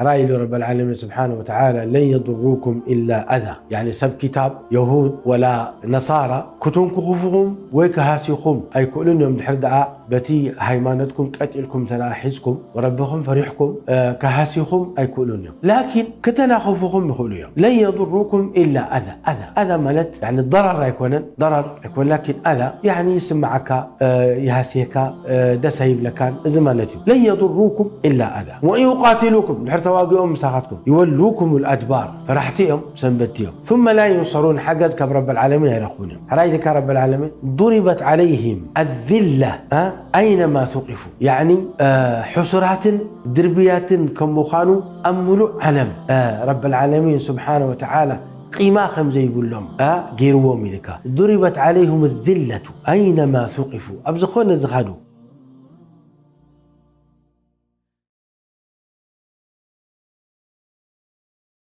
رأي رب العالمين سبحانه وتعالى لن يضروكم إلا أذى، يعني سب كتاب يهود ولا نصارى كتون كخفهم ويكهاسيكم أي كلهم يوم دحر بتي هيمانتكم قتلكم تناحزكم وربكم فريحكم كهاسيكم أي كلهم يوم، لكن كتنا خفهم بخلوا يوم لن يضروكم إلا أذى ملت يعني الضرر يكون لكن أذى يعني يسمعك يهاسيك دسيب لكان زمانتي لن يضروكم إلا أذى وإن يقاتلوكم تواقعهم مساحتكم يولوكم الأدبار فرحتهم سنبتهم ثم لا ينصرون حجز كرب العالمين يرقونهم حرايك رب العالمين ضربت عليهم الذلة أينما ثقفوا يعني حسرات دربيات كم مخانوا أملوا علم رب العالمين سبحانه وتعالى قيمة خمزة يقول لهم غيروا ملكا ضربت عليهم الذلة أينما ثقفوا أبزخون الزخادو